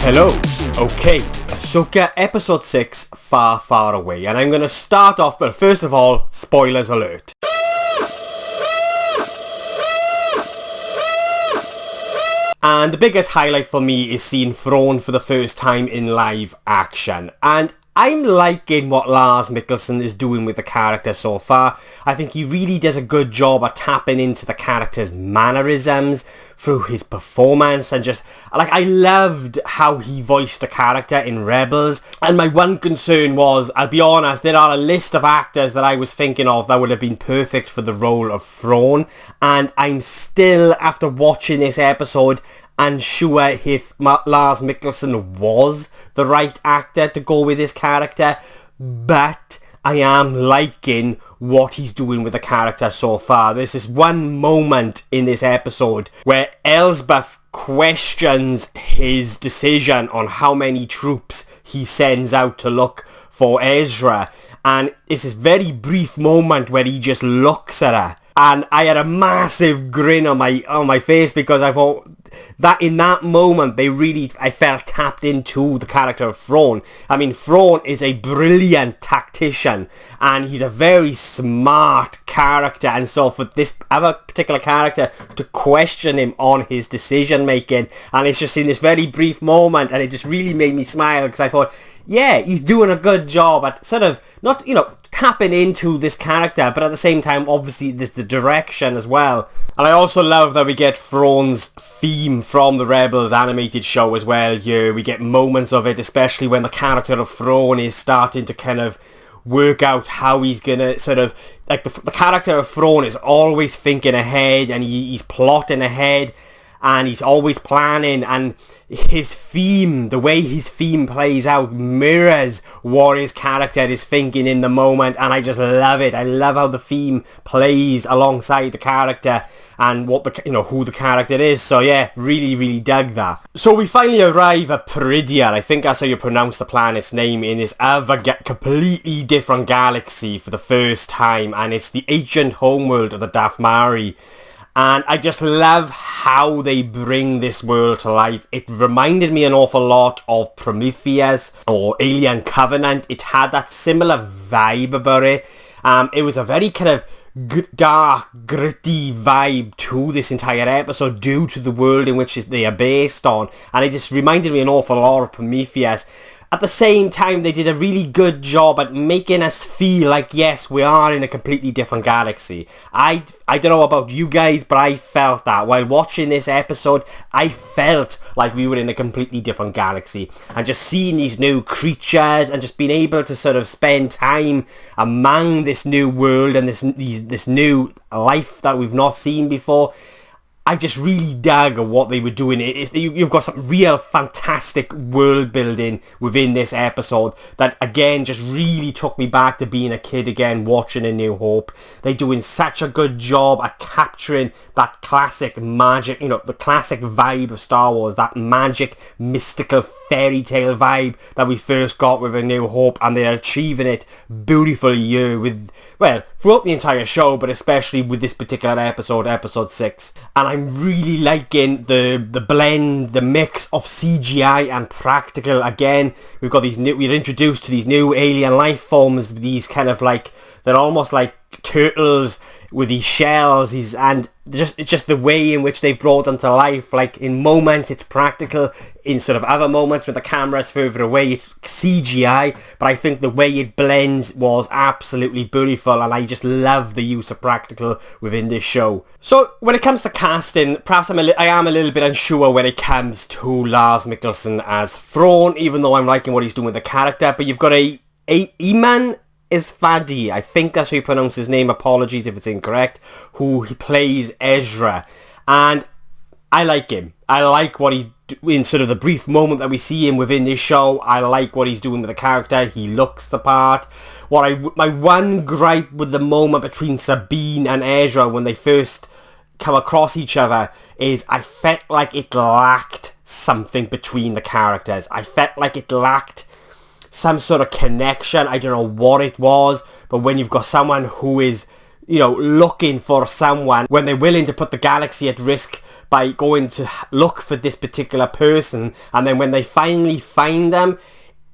Hello. Okay, Ahsoka episode 6, Far, Far Away. And I'm going to start off, well, first of all, spoilers alert. And the biggest highlight for me is seeing Thrawn for the first time in live action. And I'm liking what Lars Mikkelsen is doing with the character so far. I think he really does a good job at tapping into the character's mannerisms through his performance, and just, like, I loved how he voiced the character in Rebels. And my one concern was, I'll be honest, there are a list of actors that I was thinking of that would have been perfect for the role of Thrawn, and I'm still, after watching this episode, unsure if Lars Mikkelsen was the right actor to go with this character, but I am liking what he's doing with the character so far. There's this one moment in this episode where Elsbeth questions his decision on how many troops he sends out to look for Ezra, and it's this very brief moment where he just looks at her, and I had a massive grin on my face, because I thought that in that moment I felt tapped into the character of Thrawn. I mean, Thrawn is a brilliant tactician and he's a very smart character, and so for this other particular character to question him on his decision making, and it's just in this very brief moment, and it just really made me smile, because I thought, yeah, he's doing a good job at sort of not, tapping into this character, but at the same time, obviously, there's the direction as well. And I also love that we get Thrawn's theme from the Rebels animated show as well here. We get moments of it, especially when the character of Thrawn is starting to kind of work out how he's gonna sort of, like, the character of Thrawn is always thinking ahead, and he's plotting ahead, and he's always planning, and his theme, the way his theme plays out, mirrors what his character is thinking in the moment, and I just love it. I love how the theme plays alongside the character and what who the character is. So yeah, really dug that. So we finally arrive at Peridia. I think that's how you pronounce the planet's name, in this other completely different galaxy for the first time, and it's the ancient homeworld of the Dathmari. And I just love how they bring this world to life. It reminded me an awful lot of Prometheus or Alien Covenant. It had that similar vibe about it. It was a very kind of dark, gritty vibe to this entire episode due to the world in which they are based on. And it just reminded me an awful lot of Prometheus. At the same time, they did a really good job at making us feel like, yes, we are in a completely different galaxy. I don't know about you guys, but I felt that. While watching this episode, I felt like we were in a completely different galaxy. And just seeing these new creatures and just being able to sort of spend time among this new world and this new life that we've not seen before, I just really dug at what they were doing. You've got some real fantastic world building within this episode that, again, just really took me back to being a kid again, watching A New Hope. They're doing such a good job at capturing that classic magic, the classic vibe of Star Wars, that magic, mystical, fairy tale vibe that we first got with A New Hope, and they're achieving it beautifully here with, well, throughout the entire show, but especially with this particular episode, episode 6. And I'm really liking the blend, the mix of CGI and practical. Again, we're introduced to these new alien life forms, these kind of like, they're almost like turtles with these shells, and it's just the way in which they brought them to life. Like, in moments it's practical, in sort of other moments when the camera's further away it's CGI, but I think the way it blends was absolutely beautiful, and I just love the use of practical within this show. So when it comes to casting, perhaps I am a little bit unsure when it comes to Lars Mikkelsen as Thrawn, even though I'm liking what he's doing with the character. But you've got Iman Isfadi, I think that's how you pronounce his name, apologies if it's incorrect, who he plays Ezra, and I like him. I like what he, in sort of the brief moment that we see him within this show, I like what he's doing with the character. He looks the part. My one gripe with the moment between Sabine and Ezra when they first come across each other is I felt like it lacked something between the characters. I felt like it lacked some sort of connection. I don't know what it was, but when you've got someone who is looking for someone, when they're willing to put the galaxy at risk by going to look for this particular person, and then when they finally find them,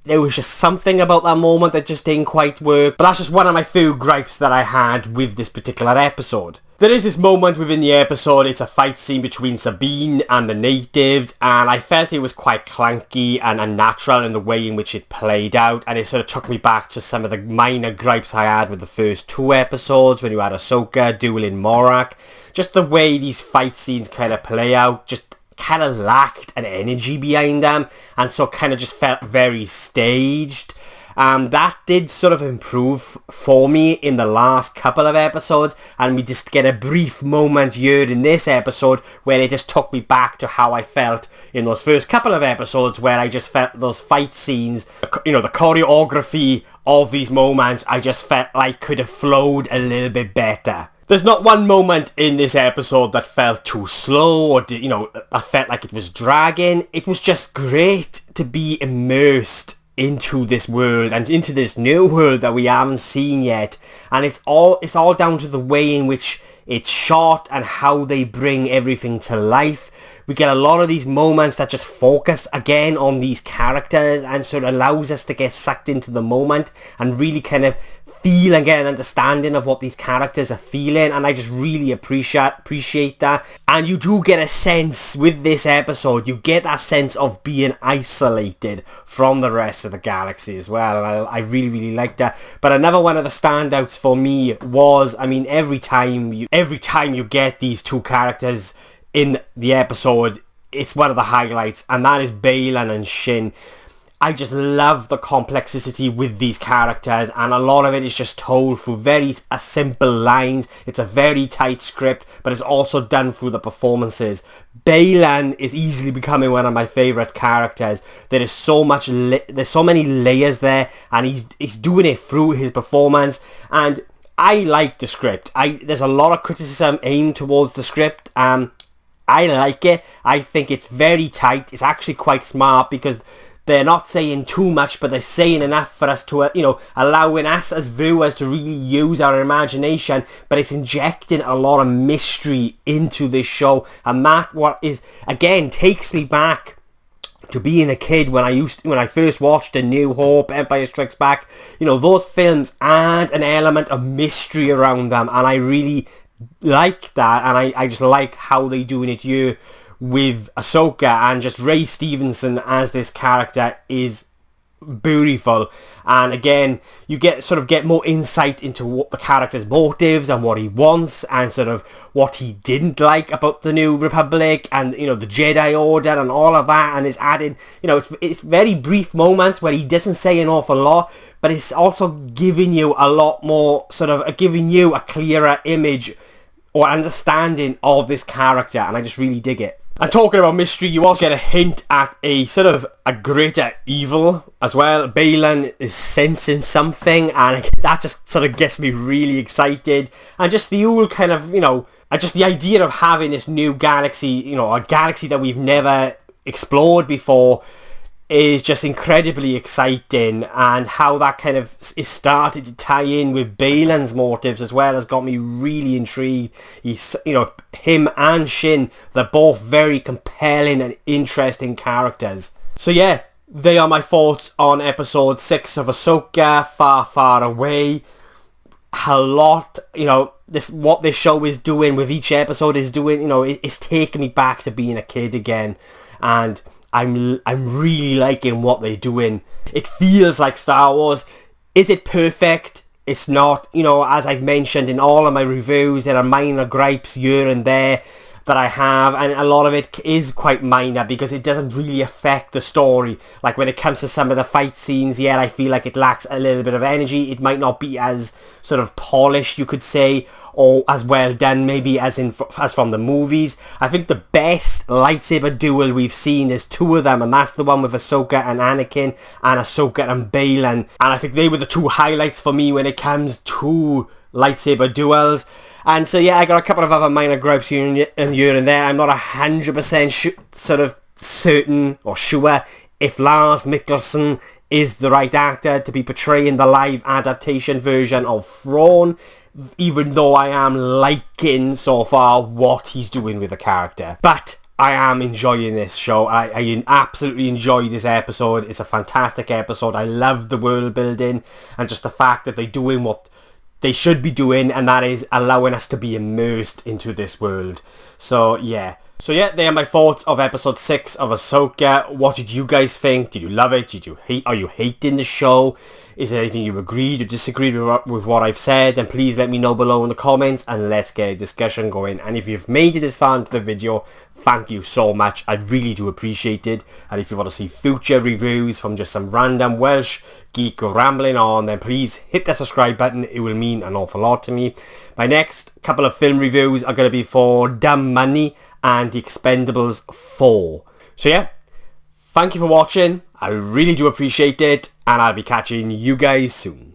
there was just something about that moment that just didn't quite work. But that's just one of my few gripes that I had with this particular episode. There is this moment within the episode, it's a fight scene between Sabine and the natives, and I felt it was quite clunky and unnatural in the way in which it played out, and it sort of took me back to some of the minor gripes I had with the first 2 episodes when you had Ahsoka dueling Morak. Just the way these fight scenes kind of play out just kind of lacked an energy behind them, and so kind of just felt very staged. That did sort of improve for me in the last couple of episodes, and we just get a brief moment here in this episode where it just took me back to how I felt in those first couple of episodes, where I just felt those fight scenes, the choreography of these moments, I just felt like could have flowed a little bit better. There's not one moment in this episode that felt too slow or, I felt like it was dragging. It was just great to be immersed into this world and into this new world that we haven't seen yet. And it's all down to the way in which it's shot and how they bring everything to life. We get a lot of these moments that just focus again on these characters, and sort of allows us to get sucked into the moment and really kind of feel and get an understanding of what these characters are feeling, and I just really appreciate that. And you do get a sense with this episode, you get that sense of being isolated from the rest of the galaxy as well, and I really, really like that. But another one of the standouts for me was, every time you get these 2 characters in the episode, it's one of the highlights, and that is Baylan and Shin. I just love the complexity with these characters, and a lot of it is just told through very simple lines. It's a very tight script, but it's also done through the performances. Baylan is easily becoming one of my favourite characters. There is there's so many layers there, and he's doing it through his performance, and I like the script. There's a lot of criticism aimed towards the script. I like it. I think it's very tight. It's actually quite smart, because they're not saying too much, but they're saying enough for us to, allowing us as viewers to really use our imagination, but it's injecting a lot of mystery into this show, and that again takes me back to being a kid when I first watched A New Hope, Empire Strikes Back. Those films add an element of mystery around them, and I really like that, and I just like how they're doing it here with Ahsoka, and just Ray Stevenson as this character is beautiful. And again, you get more insight into what the character's motives and what he wants, and sort of what he didn't like about the New Republic and the Jedi Order and all of that. And it's added, it's very brief moments where he doesn't say an awful lot, but it's also giving you a lot more, giving you a clearer image or understanding of this character, and I just really dig it. And talking about mystery, you also get a hint at a greater evil as well. Baylan is sensing something, and that just sort of gets me really excited. And just the whole kind of, just the idea of having this new galaxy, a galaxy that we've never explored before, is just incredibly exciting, and how that kind of is started to tie in with Baylan's motives as well has got me really intrigued. He's, him and Shin, they're both very compelling and interesting characters. So yeah, they are my thoughts on episode 6 of Ahsoka, Far, Far Away. A lot, what this show is doing with each episode is doing, it's taking me back to being a kid again, and I'm really liking what they're doing. It feels like Star Wars. Is it perfect? It's not. As I've mentioned in all of my reviews, there are minor gripes here and there that I have, and a lot of it is quite minor because it doesn't really affect the story. Like when it comes to some of the fight scenes, yeah, I feel like it lacks a little bit of energy. It might not be as sort of polished, you could say, or as well done maybe as from the movies. I think the best lightsaber duel we've seen is 2 of them, and that's the one with Ahsoka and Anakin, and Ahsoka and Baylan, and I think they were the 2 highlights for me when it comes to lightsaber duels. And so yeah, I got a couple of other minor gripes here and there. I'm not 100% certain or sure if Lars Mikkelsen is the right actor to be portraying the live adaptation version of Thrawn. even though I am liking so far what he's doing with the character. But I am enjoying this show. I absolutely enjoy this episode. It's a fantastic episode. I love the world building and just the fact that they're doing what they should be doing, and that is allowing us to be immersed into this world. So yeah, they are my thoughts of episode 6 of Ahsoka. What did you guys think? Did you love it? Did you hate? Are you hating the show? Is there anything you agreed or disagreed with what I've said? And please let me know below in the comments, and let's get a discussion going. And if you've made it this far into the video, thank you so much. I really do appreciate it. And if you want to see future reviews from just some random Welsh geek rambling on, then please hit the subscribe button. It will mean an awful lot to me. My next couple of film reviews are going to be for Dumb Money and The Expendables 4. So yeah, thank you for watching. I really do appreciate it, and I'll be catching you guys soon.